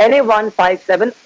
NA 157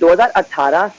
2018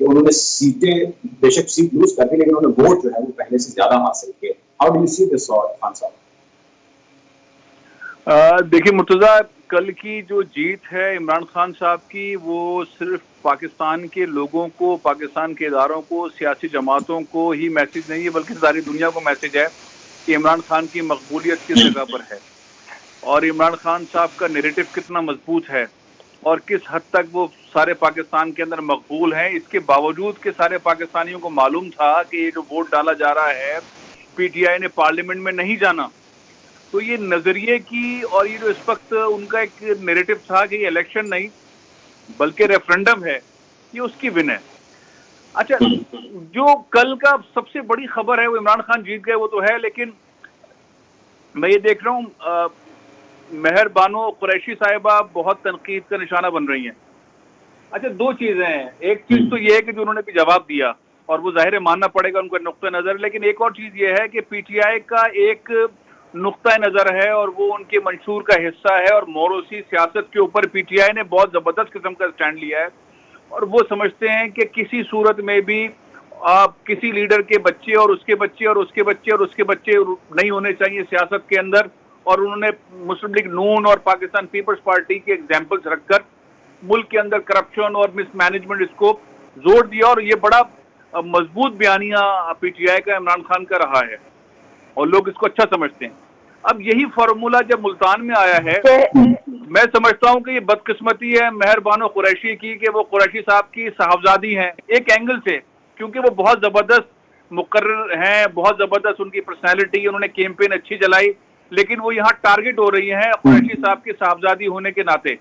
کہ انہوں نے سیٹیں بے شک سیٹ لوز کر دی لیکن انہوں نے ووٹ جو ہے وہ پہلے سے زیادہ حاصل کیے. ہاؤ ڈو یو سی دس خان صاحب؟ دیکھیے مرتضیٰ، کل کی جو جیت ہے عمران خان صاحب کی، وہ صرف پاکستان کے لوگوں کو، پاکستان کے اداروں کو، سیاسی جماعتوں کو ہی میسج نہیں ہے بلکہ ساری دنیا کو میسج ہے کہ عمران خان کی مقبولیت کس جگہ پر ہے اور عمران خان صاحب کا نیریٹو کتنا مضبوط ہے اور کس حد تک وہ سارے پاکستان کے اندر مقبول ہیں. اس کے باوجود کہ سارے پاکستانیوں کو معلوم تھا کہ یہ جو ووٹ ڈالا جا رہا ہے پی ٹی آئی نے پارلیمنٹ میں نہیں جانا، تو یہ نظریے کی اور یہ جو اس وقت ان کا ایک نیریٹو تھا کہ یہ الیکشن نہیں بلکہ ریفرنڈم ہے، یہ اس کی ون ہے. اچھا، جو کل کا سب سے بڑی خبر ہے وہ عمران خان جیت گئے وہ تو ہے، لیکن میں یہ دیکھ رہا ہوں مہر بانو قریشی صاحبہ بہت تنقید کا نشانہ بن رہی ہیں. اچھا، دو چیزیں ہیں. ایک چیز تو یہ ہے کہ جو انہوں نے بھی جواب دیا اور وہ ظاہر ماننا پڑے گا ان کا نقطہ نظر، لیکن ایک اور چیز یہ ہے کہ پی ٹی آئی کا ایک نقطہ نظر ہے اور وہ ان کے منشور کا حصہ ہے، اور موروثی سیاست کے اوپر پی ٹی آئی نے بہت زبردست قسم کا سٹینڈ لیا ہے اور وہ سمجھتے ہیں کہ کسی صورت میں بھی آپ کسی لیڈر کے بچے اور اس کے بچے اور اس کے بچے اور اس کے بچے نہیں ہونے چاہیے سیاست کے اندر. اور انہوں نے مسلم لیگ نون اور پاکستان پیپلز پارٹی کے ایگزامپلز رکھ کر ملک کے اندر کرپشن اور مس مینجمنٹ اس کو زور دیا، اور یہ بڑا مضبوط بیانیہ پی ٹی آئی کا عمران خان کا رہا ہے اور لوگ اس کو اچھا سمجھتے ہیں. اب یہی فارمولہ جب ملتان میں آیا ہے، میں سمجھتا ہوں کہ یہ بدقسمتی ہے مہر بانو قریشی کی کہ وہ قریشی صاحب کی صاحبزادی ہیں ایک اینگل سے، کیونکہ وہ بہت زبردست مقرر ہیں، بہت زبردست ان کی پرسنالٹی، انہوں نے کیمپین اچھی چلائی، لیکن وہ یہاں ٹارگٹ ہو رہی ہیں قریشی صاحب کی صاحبزادی ہونے کے ناطے.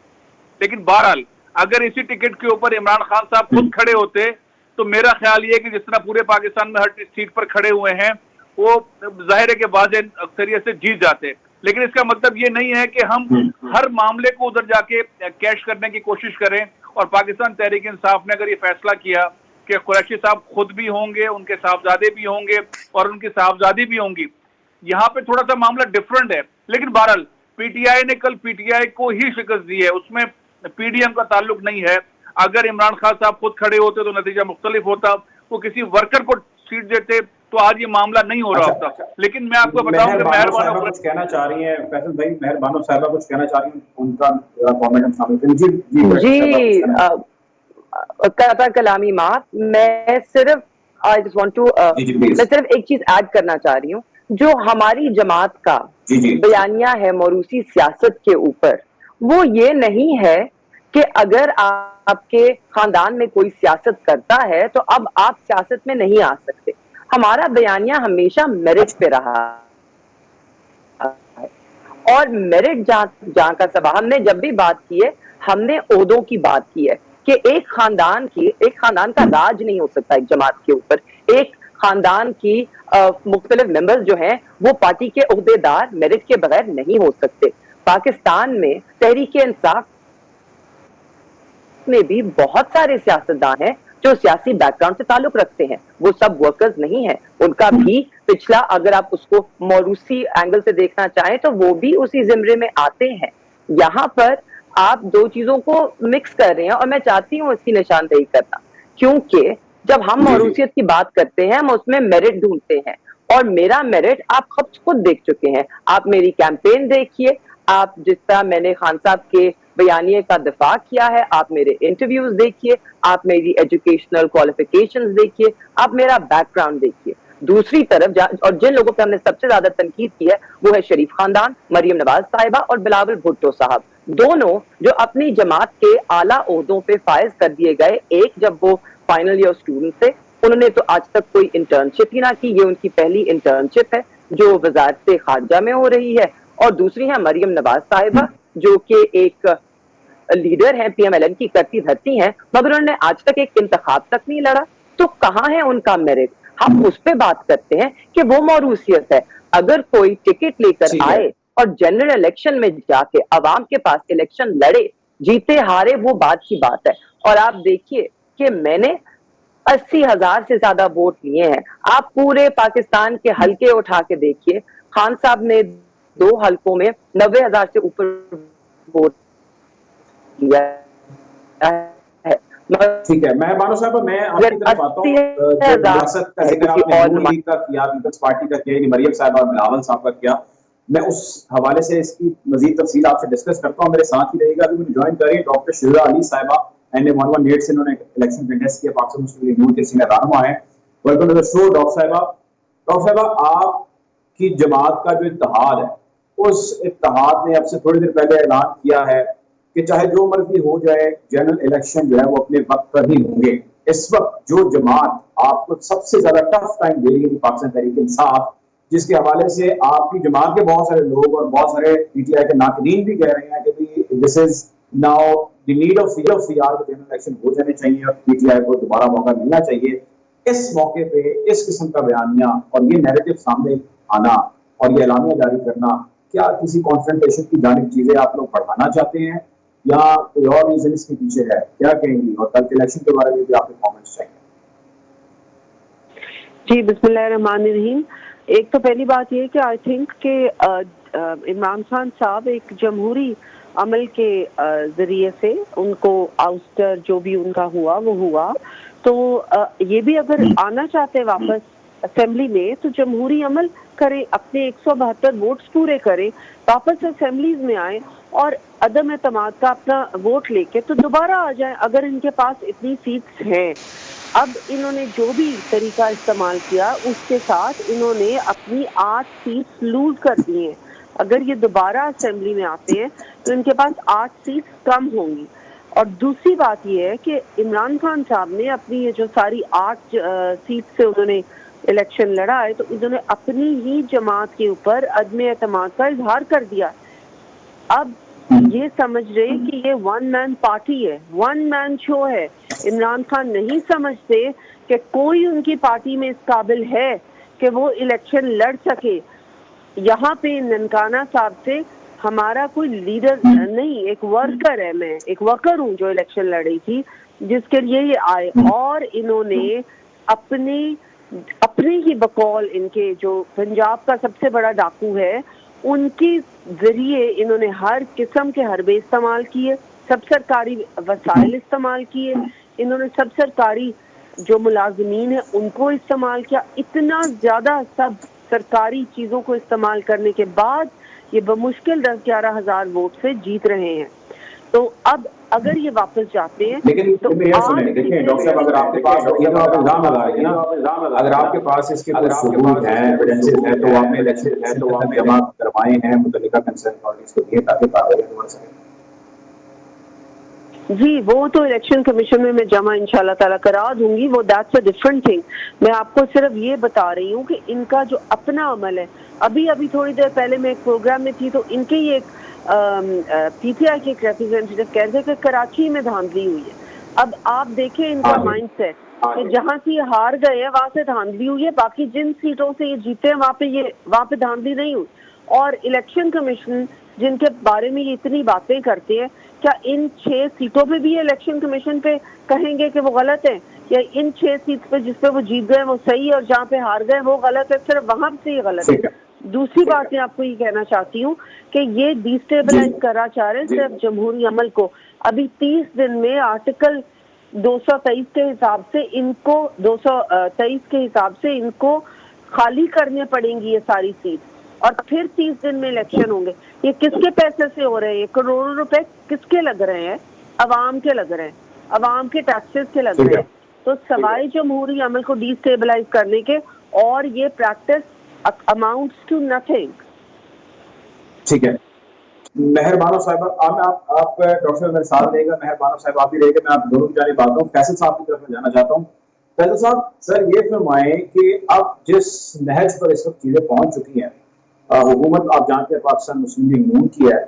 لیکن بہرحال اگر اسی ٹکٹ کے اوپر عمران خان صاحب خود کھڑے ہوتے تو میرا خیال یہ کہ جس طرح پورے پاکستان میں ہر سیٹ پر کھڑے ہوئے ہیں وہ ظاہر ہے کہ واضح اکثریت سے جیت جاتے. لیکن اس کا مطلب یہ نہیں ہے کہ ہم ہر معاملے کو ادھر جا کے کیش کرنے کی کوشش کریں. اور پاکستان تحریک انصاف نے اگر یہ فیصلہ کیا کہ قریشی صاحب خود بھی ہوں گے، ان کے صاحبزادے بھی ہوں گے اور ان کی صاحبزادی بھی ہوں گی، یہاں پہ تھوڑا سا معاملہ ڈفرنٹ ہے. لیکن بہرحال پی ٹی آئی نے کل پی ٹی آئی کو ہی شکست دی ہے، اس میں پی ڈی ایم کا تعلق نہیں ہے. اگر عمران خان صاحب خود کھڑے ہوتے تو نتیجہ مختلف ہوتا، وہ کسی ورکر کو سیٹ دیتے تو آج یہ معاملہ نہیں ہو رہا ہوتا. لیکن میں آپ کو بتاؤں کہ مہر بانو کچھ کہنا چاہ رہی ہیں، فیصل بھائی مہر بانو صاحبہ کچھ کہنا چاہ رہی ہیں، ان کا کامنٹ ہم سامنے کریں. جی قطع کلامی معاف، میں صرف میں صرف ایک چیز ایڈ کرنا چاہ رہی ہوں. جو ہماری جماعت کا بیانیہ ہے موروثی سیاست کے اوپر، وہ یہ نہیں ہے کہ اگر آپ کے خاندان میں کوئی سیاست کرتا ہے تو اب آپ سیاست میں نہیں آ سکتے. ہمارا بیانیہ ہمیشہ میرٹ پہ رہا ہے، اور میرٹ جہاں کا سبب ہم نے جب بھی بات کی ہے ہم نے عہدوں کی بات کی ہے کہ ایک خاندان کا راج نہیں ہو سکتا ایک جماعت کے اوپر. ایک خاندان کی مختلف ممبرز جو ہیں وہ پارٹی کے عہدے دار میرٹ کے بغیر نہیں ہو سکتے. پاکستان میں تحریک انصاف میں بھی بہت سارے سیاستدان ہیں جو سیاسی بیک گراؤنڈ سے تعلق رکھتے ہیں، وہ سب ورکرز نہیں ہیں. ان کا بھی پچھلا اگر آپ اس کو موروثی اینگل سے دیکھنا چاہیں تو وہ بھی اسی زمرے میں آتے ہیں. یہاں پر آپ دو چیزوں کو مکس کر رہے ہیں اور میں چاہتی ہوں اس کی نشاندہی کرنا، کیونکہ جب ہم موروثیت کی بات کرتے ہیں ہم اس میں میرٹ ڈھونڈتے ہیں، اور میرا میرٹ آپ خود دیکھ چکے ہیں. آپ میری کیمپین دیکھیے، آپ جس طرح میں نے خان صاحب کے بیانیے کا دفاع کیا ہے، آپ میرے انٹرویوز دیکھیے، آپ میری ایجوکیشنل کوالیفیکیشنز دیکھیے، آپ میرا بیک گراؤنڈ دیکھیے. دوسری طرف اور جن لوگوں پہ ہم نے سب سے زیادہ تنقید کی ہے وہ ہے شریف خاندان، مریم نواز صاحبہ اور بلاول بھٹو صاحب، دونوں جو اپنی جماعت کے اعلیٰ عہدوں پہ فائز کر دیے گئے. ایک جب وہ فائنل ایئر اسٹوڈنٹ تھے، انہوں نے تو آج تک کوئی انٹرنشپ ہی نہ کی، یہ ان کی پہلی انٹرنشپ ہے جو وزارت خارجہ میں ہو رہی ہے. اور دوسری ہیں مریم نواز صاحبہ جو کہ ایک لیڈر ہیں، پی ایم ایل این کی کرتی دھرتی ہیں، مگر انہوں نے آج تک ایک انتخاب تک نہیں لڑا. تو کہاں ہے ان کا میرٹ؟ ہم اس پہ بات کرتے ہیں کہ وہ موروثیت ہے. اگر کوئی ٹکٹ لے کر آئے اور جنرل الیکشن میں جا کے عوام کے پاس الیکشن لڑے، جیتے ہارے وہ بات کی بات ہے. اور آپ دیکھیے کہ میں نے 80,000 سے زیادہ ووٹ لیے ہیں. آپ پورے پاکستان کے حلقے اٹھا کے دیکھیے، خان صاحب نے 2 حلقوں میں 90,000 سے اوپر ووٹ لیا ہے. ٹھیک ہے مہربانو صاحب میں آپ کی طرف آتا ہوں. جب ریاست کا ذکر آپ نے نون لیگ کا کیا، پیپلز پارٹی کا کیا، مریم صاحب اور بلاول صاحب کا کیا، میں اس حوالے سے اس کی مزید تفصیل آپ سے ڈسکس کرتا ہوں. میرے ساتھ ہی رہے گا، ابھی مجھے جوائن کر رہی ہے ڈاکٹر شہزا علی صاحبہ، NA-11 سے انہوں نے الیکشن کنٹیسٹ کیا، پاکستان مسلم لیگ نون کے سینئر رہنما ہیں. Welcome to the show doctor صاحبہ. ڈاکٹر صاحبہ آپ کی جماعت کا جو اتحاد ہے، اس اتحاد نے اب سے تھوڑی دیر پہلے اعلان کیا ہے کہ چاہے جو مرضی ہو جائے جنرل الیکشن جو ہے وہ اپنے وقت پر ہی ہوں گے. اس وقت جو جماعت آپ کو سب سے زیادہ ٹف ٹائم دے رہی ہے پاکستان تحریک انصاف، جس کے حوالے سے آپ کی جماعت کے بہت سارے لوگ اور بہت سارے PTI کے ناقدین بھی کہہ رہے ہیں کہ this is now the need of fair general election ہو جانے چاہیے اور PTI کو دوبارہ موقع ملنا چاہیے. اس موقع پہ اس قسم کا بیانیہ اور یہ نیریٹو سامنے آنا اور یہ اعلامیہ جاری کرنا، کیا کسی کانفرنٹیشن کی جانب چیزیں آپ لوگ بڑھانا چاہتے ہیں یا کوئی اور ریزن اس کے پیچھے ہے؟ کیا کہیں گی؟ اور کل کے الیکشن کے بارے میں بھی آپ کے کامنٹس چاہیے. جی بسم اللہ الرحمن الرحیم. ایک تو پہلی بات یہ کہ آئی تھنک کہ عمران خان صاحب ایک جمہوری عمل کے ذریعے سے ان کو آؤسٹر جو بھی ان کا ہوا وہ ہوا، تو یہ بھی اگر آنا چاہتے واپس اسمبلی میں تو جمہوری عمل کریں، اپنے 172 ووٹس پورے کریں، واپس اسمبلیز میں آئیں اور عدم اعتماد کا اپنا ووٹ لے کے تو دوبارہ آ جائیں اگر ان کے پاس اتنی سیٹس ہیں. اب انہوں نے جو بھی طریقہ استعمال کیا اس کے ساتھ انہوں نے اپنی 8 سیٹس لوز کر دی ہیں. اگر یہ دوبارہ اسمبلی میں آتے ہیں تو ان کے پاس 8 سیٹس کم ہوں گی. اور دوسری بات یہ ہے کہ عمران خان صاحب نے اپنی یہ جو ساری 8 سیٹ سے انہوں نے الیکشن لڑا ہے تو انہوں نے اپنی ہی جماعت کے اوپر عدم اعتماد کا اظہار کر دیا. اب یہ سمجھ رہے کہ یہ ون مین پارٹی ہے، ون مین شو ہے. عمران خان نہیں سمجھتے کہ کوئی ان کی پارٹی میں اس قابل ہے کہ وہ الیکشن لڑ سکے. یہاں پہ ننکانہ صاحب سے ہمارا کوئی لیڈر نہیں، ایک ورکر ہے، میں ایک ورکر ہوں جو الیکشن لڑی تھی جس کے لیے یہ آئے، اور انہوں نے اپنے ہی بقول ان کے جو پنجاب کا سب سے بڑا ڈاکو ہے ان کے ذریعے انہوں نے ہر قسم کے حربے استعمال کیے، سب سرکاری وسائل استعمال کیے، انہوں نے سب سرکاری جو ملازمین ہیں ان کو استعمال کیا. اتنا زیادہ سب سرکاری چیزوں کو استعمال کرنے کے بعد یہ بمشکل 10-11 ہزار ووٹ سے جیت رہے ہیں. تو اب اگر یہ واپس جاتے ہیں لیکن دیکھیں ڈاکٹر صاحب، اگر آپ کے پاس الزام لگا رہے ہیں نا، اگر آپ کے پاس اس کے کچھ ثبوت ہیں، ایویڈنسز ہیں، تو آپ نے الیکشن جمع کروائے ہیں متعلقہ کنسرن اتھارٹیز کو دیے تاکہ کارروائی ہو سکے. جی وہ تو الیکشن کمیشن میں جمع انشاءاللہ تعالیٰ کرا دوں گی، وہ دیٹس اے ڈفرنٹ تھنگ. میں آپ کو صرف یہ بتا رہی ہوں کہ ان کا جو اپنا عمل ہے، ابھی تھوڑی دیر پہلے میں ایک پروگرام میں تھی تو ان کے یہ ایک PTI کے ایک ریپرزینٹیٹو کہہ رہے کہ کراچی میں دھاندلی ہوئی ہے. اب آپ دیکھیں ان کا مائنڈ سیٹ کہ جہاں سے یہ ہار گئے ہیں وہاں سے دھاندلی ہوئی ہے، باقی جن سیٹوں سے یہ جیتے ہیں وہاں پہ دھاندلی نہیں ہوئی. اور الیکشن کمیشن جن کے بارے میں یہ اتنی باتیں کرتے ہیں، کیا ان 6 سیٹوں پہ بھی الیکشن کمیشن پہ کہیں گے کہ وہ غلط ہیں، یا ان 6 سیٹ پہ جس پہ وہ جیت گئے وہ صحیح اور جہاں پہ ہار گئے وہ غلط ہے؟ صرف وہاں سے یہ غلط ہے. دوسری بات میں آپ کو یہ کہنا چاہتی ہوں کہ یہ ڈیسٹیبلائز کرنا چاہ رہے ہیں صرف جمہوری عمل کو. ابھی 30 دن میں آرٹیکل 223 کے حساب سے ان کو 223 کے حساب سے ان کو خالی کرنے پڑیں گی یہ ساری سیٹ، اور پھر 30 دن میں الیکشن ہوں گے. یہ کس کے پیسے سے ہو رہے ہیں؟ کروڑوں روپے کس کے لگ رہے ہیں؟ عوام کے لگ رہے ہیں، عوام کے ٹیکسز کے لگ رہے ہیں. تو سوائے جمہوری عمل کو ڈیسٹیبلائز کرنے کے اور یہ پریکٹس amounts to nothing. ٹھیک ہے مہربانو صاحب، آپ ڈاکٹر صاحب میرے ساتھ رہے گا، مہربانو صاحب آپ بھی رہے گا. میں آپ دونوں کی جانب بات ہوں. فیصل صاحب کی طرف میں جانا چاہتا ہوں. فیصل صاحب سر یہ فرمائیں کہ اب جس نہج پر اس وقت چیزیں پہنچ چکی ہیں، حکومت آپ جانتے ہیں پاکستان مسلم لیگ نون کی ہے،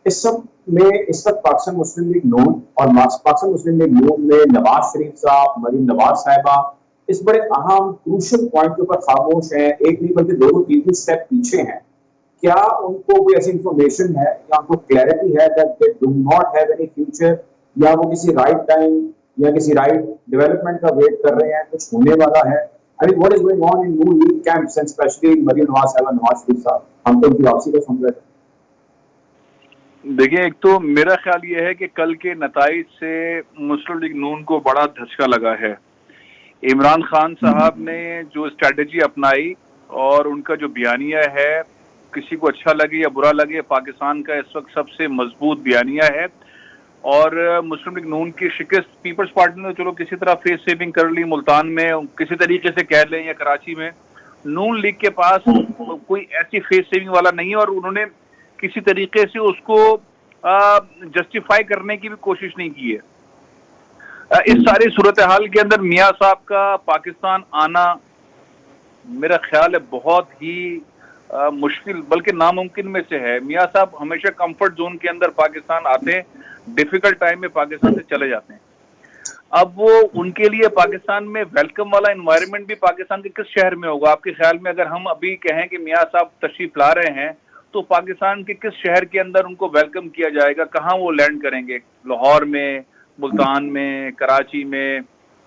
اس وقت پاکستان مسلم لیگ نون اور پاکستان مسلم لیگ نون میں نواز شریف صاحب، مریم نواز صاحبہ اس بڑے اہم کروشل پوائنٹ کے اوپر خاموش ہیں، ایک نہیں بلکہ 2-3 سٹیپ پیچھے ہیں. کیا ان کو کوئی ایسی انفارمیشن ہے یا ان کو کلیئرٹی ہے that they do not have any future، یا وہ کسی رائٹ ٹائم یا کسی رائٹ ڈیولپمنٹ کا ویٹ کر رہے ہیں، کچھ ہونے والا ہے؟ I mean, what is going on in Noon League camps and especially Maryam Nawaz صاحبہ، نواز شریف صاحب؟ ہم تو ان کی واپسی کو سن رہے تھے. دیکھیں، ایک تو میرا خیال یہ ہے کہ کل کے نتائج سے مسلم لیگ نون کو بڑا دھچکا لگا ہے. عمران خان صاحب نے جو اسٹریٹجی اپنائی اور ان کا جو بیانیہ ہے، کسی کو اچھا لگے یا برا لگے، پاکستان کا اس وقت سب سے مضبوط بیانیہ ہے. اور مسلم لیگ نون کی شکست پیپلز پارٹی نے چلو کسی طرح فیس سیونگ کر لی ملتان میں، کسی طریقے سے کہہ لیں، یا کراچی میں. نون لیگ کے پاس کوئی ایسی فیس سیونگ والا نہیں ہے، اور انہوں نے کسی طریقے سے اس کو جسٹیفائی کرنے کی بھی کوشش نہیں کی ہے. اس ساری صورتحال کے اندر میاں صاحب کا پاکستان آنا میرا خیال ہے بہت ہی مشکل بلکہ ناممکن میں سے ہے. میاں صاحب ہمیشہ کمفرٹ زون کے اندر پاکستان آتے ہیں، ڈیفیکلٹ ٹائم میں پاکستان سے چلے جاتے ہیں. اب وہ ان کے لیے پاکستان میں ویلکم والا انوائرمنٹ بھی پاکستان کے کس شہر میں ہوگا؟ آپ کے خیال میں اگر ہم ابھی کہیں کہ میاں صاحب تشریف لا رہے ہیں تو پاکستان کے کس شہر کے اندر ان کو ویلکم کیا جائے گا؟ کہاں وہ لینڈ کریں گے؟ لاہور میں، ملتان میں، کراچی میں،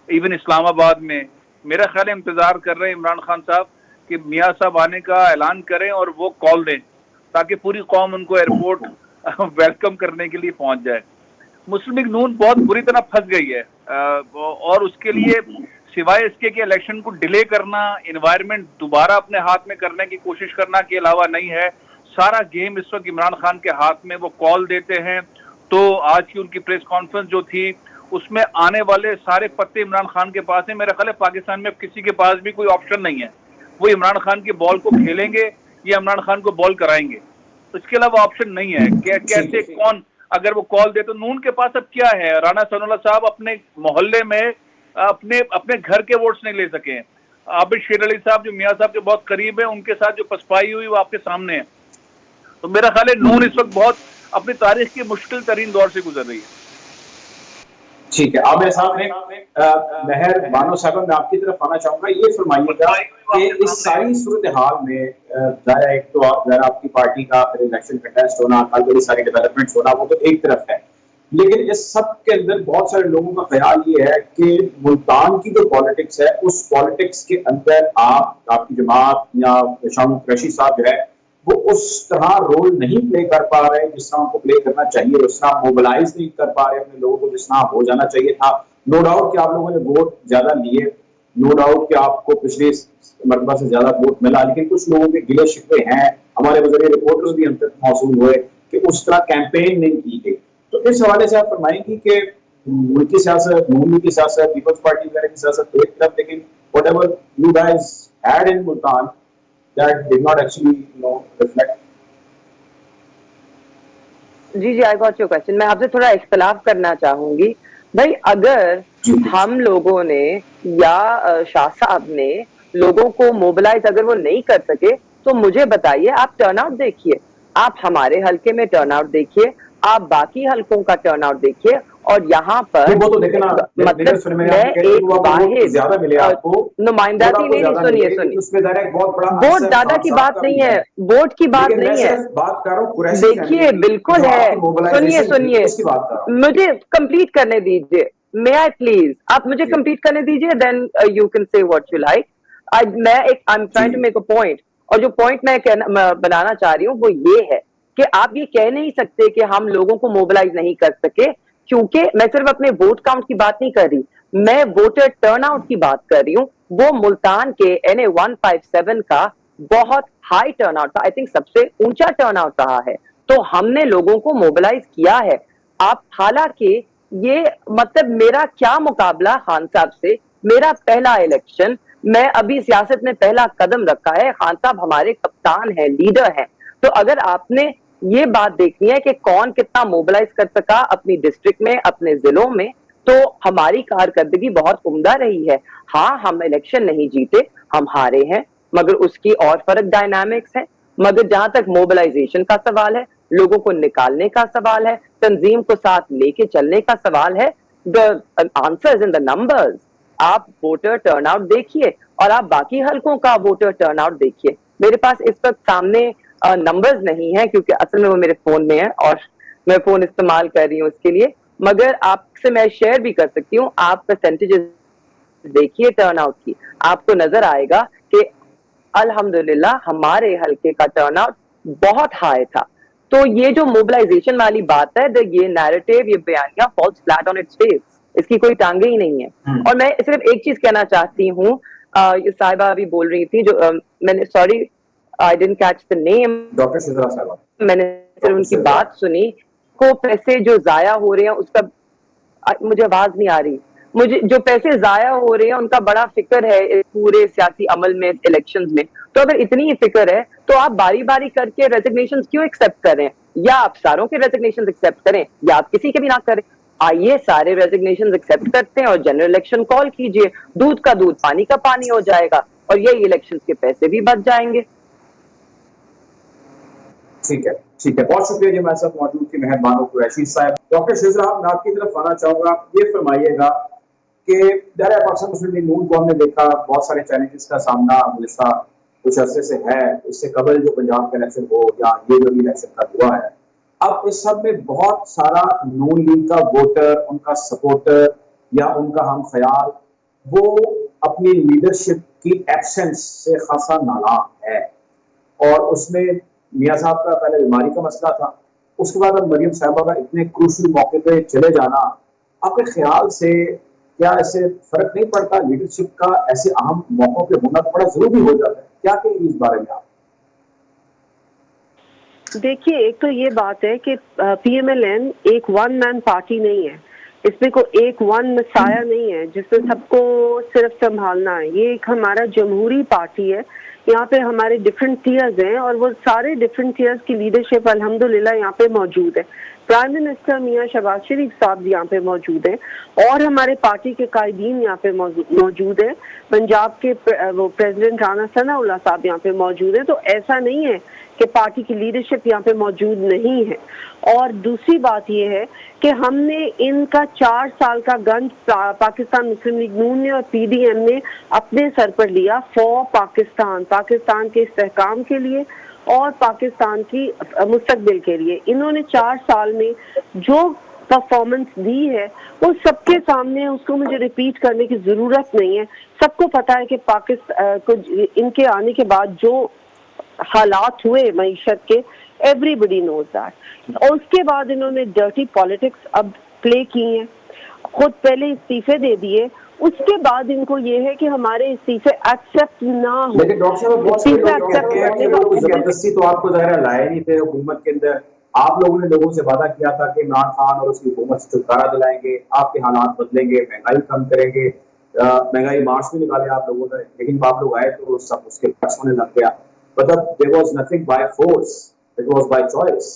ایون اسلام آباد میں. میرا خیال ہے انتظار کر رہے ہیں عمران خان صاحب کہ میاں صاحب آنے کا اعلان کریں اور وہ کال دیں تاکہ پوری قوم ان کو ایئرپورٹ ویلکم کرنے کے لیے پہنچ جائے. مسلم لیگ نون بہت بری طرح پھنس گئی ہے، اور اس کے لیے سوائے اس کے کہ الیکشن کو ڈیلے کرنا، انوائرمنٹ دوبارہ اپنے ہاتھ میں کرنے کی کوشش کرنا کے علاوہ نہیں ہے. سارا گیم اس وقت عمران خان کے ہاتھ میں. وہ کال دیتے ہیں تو آج کی ان کی پریس کانفرنس جو تھی اس میں آنے والے سارے پتے عمران خان کے پاس ہیں. میرا خیال ہے پاکستان میں اب کسی کے پاس بھی کوئی آپشن نہیں ہے. وہ عمران خان کی بال کو کھیلیں گے یا عمران خان کو بال کرائیں گے، اس کے علاوہ آپشن نہیں ہے. کیسے کون اگر وہ کال دے تو نون کے پاس اب کیا ہے؟ رانا ثناء اللہ صاحب اپنے محلے میں اپنے گھر کے ووٹس نہیں لے سکے ہیں. عابد شیر علی صاحب جو میاں صاحب کے بہت قریب ہیں، ان کے ساتھ جو پسپائی ہوئی وہ آپ کے سامنے ہے. تو میرا خیال ہے نون اس وقت بہت اپنی تاریخ کی مشکل ترین دور سے گزر رہی ہے. ٹھیک ہے، عامر صاحب نے مہر بانو صاحب، میں آپ کی طرف آنا چاہوں گا. یہ فرمائیے گا کہ اس ساری صورتحال میں ظاہر ایک تو آپ کی پارٹی کا الیکشن کنٹیسٹ ہونا، بڑی ساری ڈیولپمنٹس ہونا، وہ تو ایک طرف ہے، لیکن اس سب کے اندر بہت سارے لوگوں کا خیال یہ ہے کہ ملتان کی جو پالیٹکس ہے اس پالیٹکس کے اندر آپ کی جماعت یا شاہ قریشی صاحب جو ہے وہ اس طرح رول نہیں پلے کر پا رہے جس طرح کو پلے کرنا چاہیے، اس طرح موبلائز نہیں کر پا رہے اپنے لوگوں کو جس طرح ہو جانا چاہیے تھا. نو ڈاؤٹ کہ آپ لوگوں نے ووٹ زیادہ لیے، نو ڈاؤٹ کہ آپ کو پچھلے مرتبہ سے زیادہ ووٹ ملا، لیکن کچھ لوگوں کے گلے شکوے ہیں. ہمارے بذریعے رپورٹرز بھی ہم تک موصول ہوئے کہ اس طرح کیمپین نہیں کی گئی. تو اس حوالے سے آپ فرمائیں گی کہ ملکی سیاست، نون کی سیاست، پیپلز پارٹی وغیرہ کی سیاست تو ایک طرف، لیکن whatever you guys had in Multan that did not actually reflect. جی آئی گاٹ یور کوسچن. میں آپ سے تھوڑا اختلاف کرنا چاہوں گی. بھائی اگر ہم لوگوں نے یا شاہ صاحب نے لوگوں کو موبلائز اگر وہ نہیں کر سکے تو مجھے بتائیے، آپ ٹرن آؤٹ دیکھیے، آپ ہمارے حلقے میں ٹرن آؤٹ دیکھیے، آپ باقی حلقوں کا ٹرن آؤٹ دیکھیے، اور یہاں پر مطلب میں ایک واحد نمائنداتی نہیں، سنیے ووٹ زیادہ کی بات نہیں ہے، ووٹ کی بات نہیں ہے. دیکھیے بالکل ہے، سنیے مجھے کمپلیٹ کرنے دیجیے. may I please آپ مجھے کمپلیٹ کرنے دیجیے، then you can say what you like. میں ایک I'm trying to make a point، اور جو پوائنٹ میں بنانا چاہ رہی ہوں وہ یہ ہے کہ آپ یہ کہہ نہیں سکتے کہ ہم لوگوں کو موبلائز نہیں کر سکے، کیونکہ میں صرف اپنے ووٹ کاؤنٹ کی بات نہیں کر رہی، میں ووٹر ٹرن آؤٹ کی بات کر رہی ہوں. وہ ملتان کے NA 157 کا بہت ہائی ٹرن آؤٹ تھا، آئی تھنک سب سے اونچا ٹرن آؤٹ رہا ہے. تو ہم نے لوگوں کو موبلائز کیا ہے. آپ حالانکہ یہ مطلب میرا کیا مقابلہ خان صاحب سے، میرا پہلا الیکشن، میں ابھی سیاست میں پہلا قدم رکھا ہے. خان صاحب ہمارے کپتان ہیں، لیڈر ہیں. تو اگر آپ نے یہ بات دیکھنی ہے کہ کون کتنا موبلائز کر سکا اپنی ڈسٹرکٹ میں، اپنے ضلعوں میں، تو ہماری کارکردگی بہت عمدہ رہی ہے. ہاں ہم الیکشن نہیں جیتے، ہم ہارے ہیں، مگر اس کی اور فرق ڈائنامکس ہے. مگر جہاں تک موبلائزیشن کا سوال ہے، لوگوں کو نکالنے کا سوال ہے، تنظیم کو ساتھ لے کے چلنے کا سوال ہے، the answer is in the numbers. آپ ووٹر ٹرن آؤٹ دیکھیے اور آپ باقی حلقوں کا ووٹر ٹرن آؤٹ دیکھیے. میرے پاس اس وقت سامنے نمبرز نہیں ہیں کیونکہ اصل میں وہ میرے فون میں ہے اور میں فون استعمال کر رہی ہوں اس کے لیے، مگر آپ سے میں شیئر بھی کر سکتی ہوں. آپ پرسنٹیجز دیکھیے ٹرن آؤٹ کی، آپ کو نظر آئے گا کہ الحمدللہ ہمارے حلقے کا ٹرن آؤٹ بہت ہائی تھا. تو یہ جو موبلائزیشن والی بات ہے، یہ نیریٹو، یہ بیانیہ falls flat on its face, اس کی کوئی ٹانگیں ہی نہیں ہے. اور میں صرف ایک چیز کہنا چاہتی ہوں، یہ صاحبہ ابھی بول رہی تھی جو میں نے، sorry I didn't catch the name, doctor Shazra صاحبہ، میں نے صرف ان کی بات سنی، کو پیسے جو ضائع ہو رہے ہیں اس کا، مجھے آواز نہیں آ رہی، مجھے جو پیسے ضائع ہو رہے ہیں ان کا بڑا فکر ہے اس پورے سیاسی عمل میں، الیکشنز میں. تو اگر اتنی ہی فکر ہے تو آپ باری باری کر کے ریزگنیشن کیوں ایکسپٹ کریں؟ یا آپ ساروں کے ریزگنیشن ایکسپٹ کریں یا آپ کسی کے بھی نہ کریں. آئیے سارے ریزگنیشن ایکسپٹ کرتے ہیں اور جنرل الیکشن کال کیجئے، دودھ کا دودھ پانی کا پانی ہو جائے گا اور یہی الیکشن کے پیسے بھی بچ جائیں گے. ٹھیک ہے ٹھیک ہے، بہت شکریہ جی ہمارے ساتھ موجود تھی مہربان قریشی صاحب. ڈاکٹر شذرا، میں آپ کی طرف آنا چاہوں گا، یہ فرمائیے گا کہ پاکستان مسلم لیگ نون کو ہم نے دیکھا بہت سارے چیلنجز کا سامنا گزشتہ کچھ عرصے سے ہے، اس سے قبل جو پنجاب کا الیکشن ہو یا یہ جو بھی الیکشن کا ہوا ہے. اب اس سب میں بہت سارا نون لیگ کا ووٹر، ان کا سپورٹر یا ان کا ہم خیال، وہ اپنی لیڈرشپ کی ایبسنس سے خاصا نالاں ہے. اور اس میں میاں صاحب کا پہلے بیماری کا مسئلہ تھا، اس کے بعد اب مریم صاحبہ کا اتنے کروشل موقع پہ چلے جانا، آپ کے خیال سے کیا اسے فرق نہیں پڑتا؟ لیڈرشپ کا ایسے اہم موقعوں پہ ہونا بڑا ضروری ہو جاتا ہے، کیا کہیں اس بارے میں آپ؟ دیکھیے، ایک تو یہ بات ہے کہ پی ایم ایل این ایک ون مین پارٹی نہیں ہے، اس میں کوئی ایک ون مسایا نہیں ہے جس میں سب کو صرف سنبھالنا ہے. یہ ایک ہمارا جمہوری پارٹی ہے، یہاں پہ ہمارے ڈفرینٹ ٹیئرز ہیں اور وہ سارے ڈفرینٹ ٹیئرز کی لیڈرشپ الحمدللہ یہاں پہ موجود ہے. پرائم منسٹر میاں شہباز شریف صاحب یہاں پہ موجود ہیں اور ہمارے پارٹی کے قائدین یہاں پہ موجود ہیں. پنجاب کے وہ پریزیڈنٹ رانا ثناء اللہ صاحب یہاں پہ موجود ہیں. تو ایسا نہیں ہے کہ پارٹی کی لیڈرشپ یہاں پہ موجود نہیں ہے. اور دوسری بات یہ ہے کہ ہم نے ان کا 4 سال کا گنج پاکستان مسلم لیگ نون نے اور پی ڈی ایم نے اپنے سر پر لیا فور پاکستان کے استحکام کے لیے اور پاکستان کی مستقبل کے لیے. انہوں نے 4 سال میں جو پرفارمنس دی ہے وہ سب کے سامنے، اس کو مجھے ریپیٹ کرنے کی ضرورت نہیں ہے. سب کو پتا ہے کہ پاکستان ان کے آنے کے بعد جو حالات ہوئے معیشت کے، ایوری بڈی نوز دیٹ. اور اس کے بعد انہوں نے ڈرٹی پالیٹکس اب پلے کی ہیں، خود پہلے استعفے دے دیے، اس کے بعد ان کو یہ ہے کہ ہمارے استعفے ایکسپٹ نہ ہو. لیکن ڈاکٹر صاحب بہت سے لوگ کہتے ہیں کہ وہ زبردستی تو آپ کو ظاہر لائے نہیں تھے حکومت کے اندر. آپ لوگوں نے لوگوں سے وعدہ کیا تھا کہ عمران خان اور اس کی حکومت سے چھٹکارا دلائیں گے، آپ کے حالات بدلیں گے، مہنگائی کم کریں گے، مہنگائی مارچ بھی نکالے آپ لوگوں نے، لیکن آپ لوگ آئے تو سب اس کے پاس ہونے لگ گیا. مطلب there was nothing by force, it was by choice.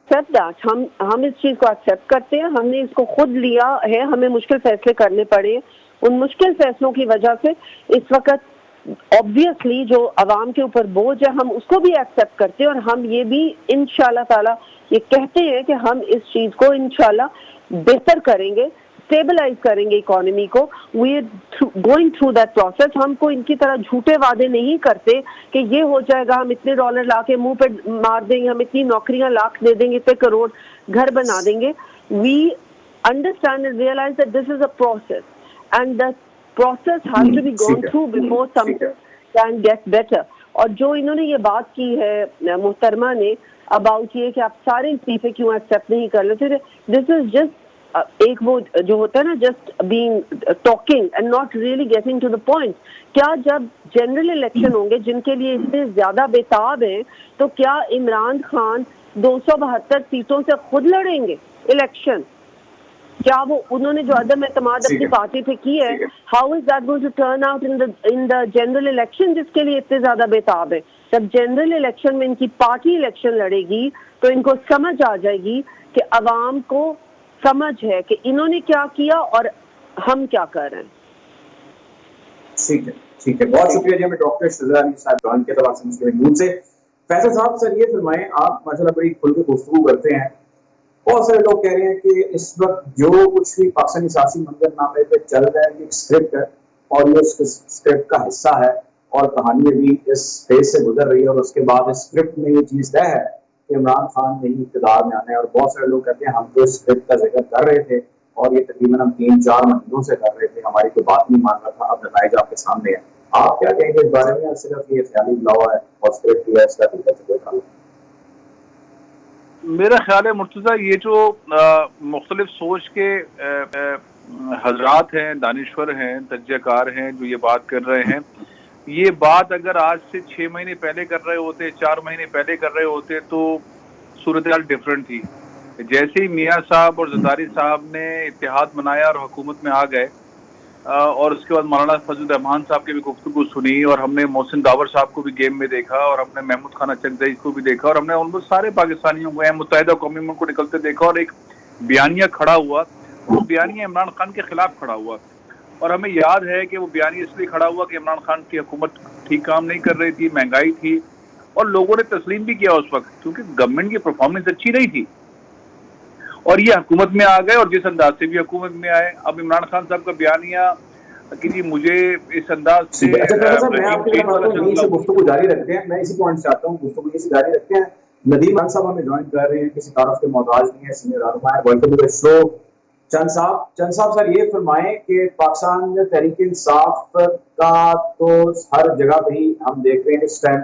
ہم اس چیز کو ایکسپٹ کرتے ہیں، ہم نے اس کو خود لیا ہے، ہمیں مشکل فیصلے کرنے پڑے. ان مشکل فیصلوں کی وجہ سے اس وقت obviously جو عوام کے اوپر بوجھ ہے ہم اس کو بھی ایکسپٹ کرتے ہیں. اور ہم یہ بھی انشاءاللہ تعالی یہ کہتے ہیں کہ ہم اس چیز کو انشاءاللہ بہتر کریں گے، اسٹیبلائز کریں گے اکانومی کو. We are going through that process. ہم کو ان کی طرح جھوٹے وعدے نہیں کرتے کہ یہ ہو جائے گا، ہم اتنے ڈالر لا کے منہ پہ مار دیں گے، ہم اتنی نوکریاں لاکھ دے دیں گے، اتنے کروڑ گھر بنا دیں گے. We understand and realize that this is a process and that process has to be gone through before something can get better. اور جو انہوں نے یہ بات کی ہے محترمہ نے اباؤٹ یہ کہ آپ سارے استعفے کیوں ایکسپٹ نہیں کر لیتے، دس از جسٹ ایک وہ جو ہوتا ہے نا، just being talking and not really getting to the point. کیا جب جنرل الیکشن ہوں گے جن کے لیے اتنے زیادہ بےتاب ہیں، تو کیا عمران خان 272 سیٹوں سے خود لڑیں گے الیکشن؟ کیا وہ انہوں نے جو عدم اعتماد اپنی پارٹی پہ کی ہے، how is that going to turn out in the general election جس کے لیے اتنے زیادہ بےتاب ہے؟ جب جنرل الیکشن میں ان کی پارٹی الیکشن لڑے گی تو ان کو سمجھ آ جائے گی کہ عوام کو سمجھ ہے کہ انہوں نے کیا کیا اور ہم کیا کر رہے ہیں. ٹھیک ہے ٹھیک ہے، بہت شکریہ جی ہمیں ڈاکٹر شذرا علی صاحب جوائن کے طرف سے مسلم نون سے. فیصل صاحب سر یہ فرمائیں، آپ ماشاءاللہ بڑی کھل کے گفتگو کرتے ہیں. بہت سارے لوگ کہہ رہے ہیں کہ اس وقت جو کچھ بھی پاکستانی سیاسی منظر نامے پہ چل رہا ہے یہ ایک اسکرپٹ ہے اور یہ اس اسکرپٹ کا حصہ ہے اور کہانی ابھی اس فیز سے گزر رہی ہے اور اس کے بعد اس اسکرپٹ میں یہ چیز طے ہے کہ عمران خان نے ہی اقتدار میں آنا ہے. اور بہت سارے لوگ کہتے ہیں ہم تو اس اسکرپٹ کا ذکر کر رہے تھے اور یہ تقریباً ہم 3-4 مہینوں سے کر رہے تھے، ہماری کوئی بات نہیں مان رہا تھا، اب نتائج آپ کے سامنے ہے. آپ کیا کہیں گے اس بارے میں؟ صرف یہ خیالی بلاوا ہے اور اسکرپٹ ہے، اس کا ٹیچر سے کوئی تعلق؟ میرا خیال ہے مرتضیٰ، یہ جو مختلف سوچ کے حضرات ہیں، دانشور ہیں، تجزیہ کار ہیں، جو یہ بات کر رہے ہیں، یہ بات اگر آج سے 6 مہینے پہلے کر رہے ہوتے، 4 مہینے پہلے کر رہے ہوتے تو صورتحال ڈفرینٹ تھی. جیسے ہی میاں صاحب اور زرداری صاحب نے اتحاد بنایا اور حکومت میں آ گئے، اور اس کے بعد مولانا فضل الرحمان صاحب کی بھی گفتگو سنی، اور ہم نے محسن داور صاحب کو بھی گیم میں دیکھا، اور ہم نے محمود خان چکدئی کو بھی دیکھا، اور ہم نے آلموسٹ سارے پاکستانیوں کو، متحدہ قومی ملک کو نکلتے دیکھا، اور ایک بیانیہ کھڑا ہوا. وہ بیانیہ عمران خان کے خلاف کھڑا ہوا، اور ہمیں یاد ہے کہ وہ بیانیہ اس لیے کھڑا ہوا کہ عمران خان کی حکومت ٹھیک کام نہیں کر رہی تھی، مہنگائی تھی، اور لوگوں نے تسلیم بھی کیا اس وقت، کیونکہ گورنمنٹ کی پرفارمنس اچھی نہیں تھی. اور یہ حکومت میں آ گئے، اور جس انداز سے بھی حکومت میں آئے. اب عمران خان صاحب کا بیانیہ کہ جی مجھے اس انداز سے اچھا صاحب، میں آپ کی طرف آتا ہوں، یہیں سے گفتگو جاری رکھتے ہیں. میں اسی پوائنٹ سے آتا ہوں، گفتگو یہیں سے جاری رکھتے ہیں. ندیم خان صاحب ہمیں جوائن کر رہے ہیں، کسی تعارف کے محتاج نہیں ہے، سینئر رہنما ہے. ویلکم ٹو دی شو. چند صاحب سر یہ فرمائیں کہ پاکستان میں تحریک انصاف کا تو ہر جگہ پہ ہی ہم دیکھ رہے ہیں اس ٹائم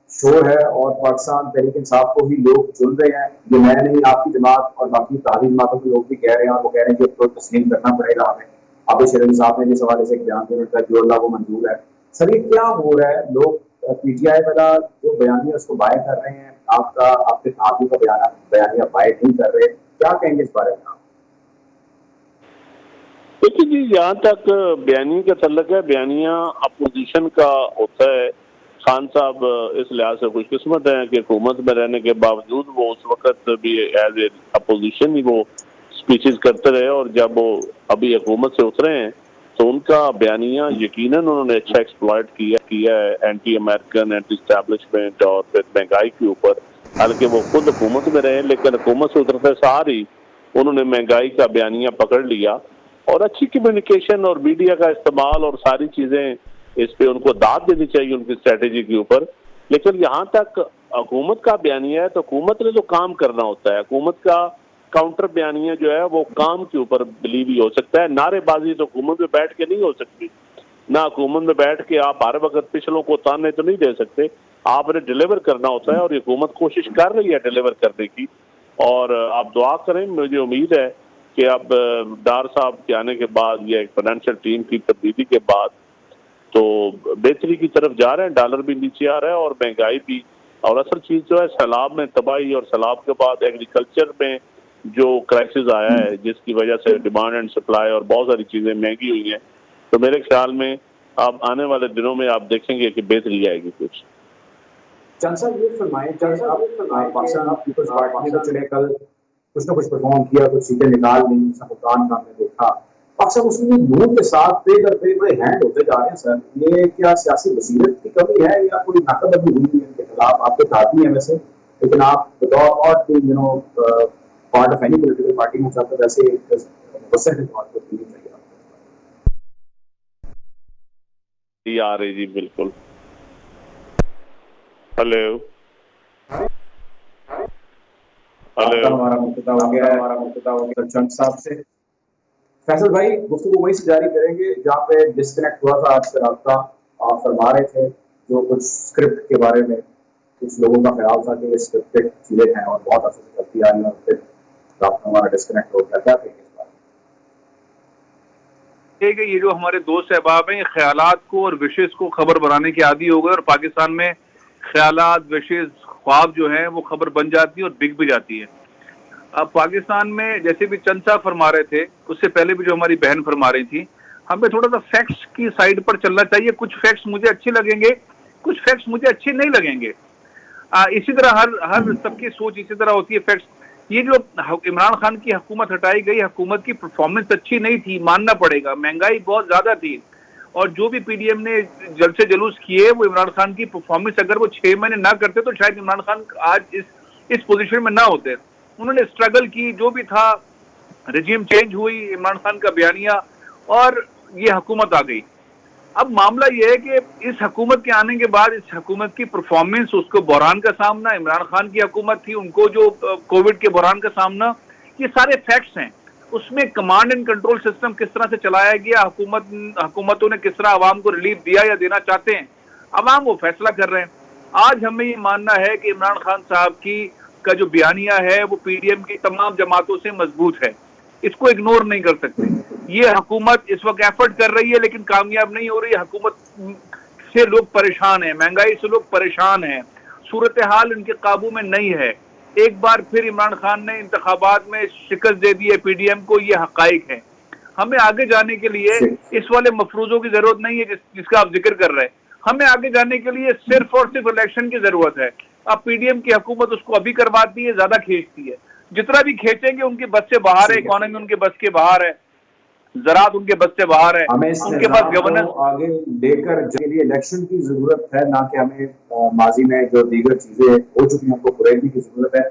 شور ہے، اور پاکستان تحریک انصاف کو ہی لوگ چن رہے ہیں. یہ میں نہیں، آپ کی جماعت اور باقی تحریک جماعتوں کے لوگ بھی کہہ رہے ہیں، اور وہ کہہ رہے ہیں کہ اب تو تسلیم کرنا پڑے گا ہمیں. آپ شریف صاحب نے اس حوالے سے بیان دے رکھا ہے جو اللہ کو منظور ہے. سر یہ کیا ہو رہا ہے؟ لوگ پی ٹی آئی والا جو بیانیہ اس کو بائی کر رہے ہیں، آپ کے ساتھی کا بیانیہ بائی نہیں کر رہے. کیا کہیں گے اس بارے میں آپ؟ دیکھیے جی، جہاں تک بیانیے کا تعلق ہے، بیانیہ اپوزیشن کا ہوتا ہے. خان صاحب اس لحاظ سے خوش قسمت ہیں کہ حکومت میں رہنے کے باوجود وہ اس وقت بھی ایز اے اپوزیشن ہی وہ اسپیچز کرتے رہے، اور جب وہ ابھی حکومت سے اترے ہیں تو ان کا بیانیہ یقیناً انہوں نے اچھا ایکسپلائٹ کیا ہے اینٹی امریکن، اینٹی اسٹیبلشمنٹ اور پھر مہنگائی کے اوپر. حالانکہ وہ خود حکومت میں رہے، لیکن حکومت سے اترتے سار ہی انہوں نے مہنگائی کا بیانیہ پکڑ لیا، اور اچھی کمیونیکیشن اور میڈیا کا استعمال اور ساری چیزیں اس پہ ان کو داد دینی چاہیے ان کی اسٹریٹجی کے اوپر. لیکن یہاں تک حکومت کا بیانیہ ہے تو حکومت نے جو کام کرنا ہوتا ہے، حکومت کا کاؤنٹر بیانیہ جو ہے وہ کام کے اوپر بلیو ہی ہو سکتا ہے. نعرے بازی تو حکومت میں بیٹھ کے نہیں ہو سکتی. نہ حکومت میں بیٹھ کے آپ ہر وقت پچھلوں کو تانے تو نہیں دے سکتے. آپ نے ڈیلیور کرنا ہوتا ہے، اور حکومت کوشش کر رہی ہے ڈیلیور کرنے کی. اور آپ دعا کریں، مجھے امید ہے کہ اب ڈار صاحب کے آنے کے بعد یا ایک فائنینشیل ٹیم کی تبدیلی کے بعد تو بہتری کی طرف جا رہے ہیں. ڈالر بھی نیچے آ رہا ہے اور مہنگائی بھی. اور اصل چیز جو ہے سیلاب میں تباہی، اور سیلاب کے بعد ایگریکلچر میں جو کرائسس آیا ہے جس کی وجہ سے ڈیمانڈ اینڈ سپلائی اور بہت ساری چیزیں مہنگی ہوئی ہیں. تو میرے خیال میں اب آنے والے دنوں میں آپ دیکھیں گے کہ بہتری آئے گی. چند صاحب یہ فرمائیں، پاکستان پیپلز پارٹی نے تو چلے کل کچھ نہ کچھ پرفارم کیا، کچھ سیٹیں نکال لی، سمودان کا ہم نے دیکھا. پاکستان مسلم لیگ نون کے ساتھ پے در پے بڑے ہینڈ ہوتے جا رہے ہیں. سر یہ کیا سیاسی بصیرت کی کمی ہے یا کوئی ناکہ بندی ہوئی ہے ان کے خلاف؟ آپ کے ساتھی ہیں ویسے، لیکن آپ بطور اور part of any political party میں چاہتے ویسے مبصر کے طور پر نہیں چاہیے. آ رہی جی بالکل. ہلو ہمارا مبتدا ہو گیا چند صاحب سے. فیصل بھائی گفتگو وہیں سے جاری کریں گے جہاں پہ ڈسکنیکٹ ہوا تھا آج کا رابطہ. آپ فرما رہے تھے جو کچھ اسکرپٹ کے بارے میں کچھ لوگوں کا خیال تھا کہ یہ اسکرپٹڈ چیزیں ہیں اور بہت عرصے سے چلتی آ رہی ہیں، اور پھر رابطہ ہمارا ڈسکنیکٹ ہو گیا. کیا کہیں گے اس بارے کہ یہ جو ہمارے دوست احباب ہیں، خیالات کو اور وشز کو خبر بنانے کے عادی ہو گئے، اور پاکستان میں خیالات، وشز، خواب جو ہیں وہ خبر بن جاتی ہے اور بک بھی جاتی ہے. اب پاکستان میں جیسے بھی چند صاحب فرما رہے تھے، اس سے پہلے بھی جو ہماری بہن فرما رہی تھی، ہمیں تھوڑا سا فیکٹس کی سائڈ پر چلنا چاہیے. کچھ فیکٹس مجھے اچھے لگیں گے، کچھ فیکٹس مجھے اچھے نہیں لگیں گے. اسی طرح ہر سب کی سوچ اسی طرح ہوتی ہے. فیکٹس یہ جو عمران خان کی حکومت ہٹائی گئی، حکومت کی پرفارمنس اچھی نہیں تھی، ماننا پڑے گا. مہنگائی بہت زیادہ تھی، اور جو بھی پی ڈی ایم نے جلسے جلوس کیے وہ عمران خان کی پرفارمنس اگر وہ 6 مہینے نہ کرتے تو شاید عمران خان آج اس پوزیشن میں نہ ہوتے. انہوں نے اسٹرگل کی، جو بھی تھا، رجیم چینج ہوئی، عمران خان کا بیانیہ، اور یہ حکومت آ گئی. اب معاملہ یہ ہے کہ اس حکومت کے آنے کے بعد اس حکومت کی پرفارمنس، اس کو بحران کا سامنا، عمران خان کی حکومت تھی ان کو جو کووڈ کے بحران کا سامنا، یہ سارے فیکٹس ہیں. اس میں کمانڈ اینڈ کنٹرول سسٹم کس طرح سے چلایا گیا، حکومتوں نے کس طرح عوام کو ریلیف دیا یا دینا چاہتے ہیں، عوام وہ فیصلہ کر رہے ہیں۔ آج ہمیں یہ ماننا ہے کہ عمران خان صاحب کا جو بیانیہ ہے وہ پی ڈی ایم کی تمام جماعتوں سے مضبوط ہے، اس کو اگنور نہیں کر سکتے۔ یہ حکومت اس وقت ایفرٹ کر رہی ہے لیکن کامیاب نہیں ہو رہی ہے، حکومت سے لوگ پریشان ہیں، مہنگائی سے لوگ پریشان ہیں، صورتحال ان کے قابو میں نہیں ہے۔ ایک بار پھر عمران خان نے انتخابات میں شکست دے دی ہے پی ڈی ایم کو، یہ حقائق ہے۔ ہمیں آگے جانے کے لیے اس والے مفروضوں کی ضرورت نہیں ہے جس کا آپ ذکر کر رہے ہیں، ہمیں آگے جانے کے لیے صرف اور صرف الیکشن کی ضرورت ہے۔ اب پی ڈی ایم کی حکومت اس کو ابھی کرواتی ہے، زیادہ کھینچتی ہے، جتنا بھی کھینچیں گے ان کے بس سے باہر ہے، اکانومی ان کے بس کے باہر ہے، زراعت ان کے بس سے باہر ہے، ہمیں اس ان کے پاس گورننس آگے لے کر کے لیے الیکشن کی ضرورت ہے، نہ کہ ہمیں ماضی میں جو دیگر چیزیں ہو چکی ہیں ان کو قریبی کی ضرورت ہے۔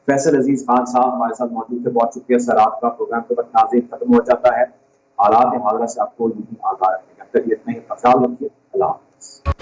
فیصل عزیز خان صاحب ہمارے ساتھ موجود تھے، بہت شکریہ سر آپ کا۔ پروگرام کے وقت ناظرین ختم ہو جاتا ہے، حالات حاضرہ سے آپ کو یہی آگاہ رکھیں گے۔ اب تک اتنا ہی، خیال رکھیے، اللہ حافظ۔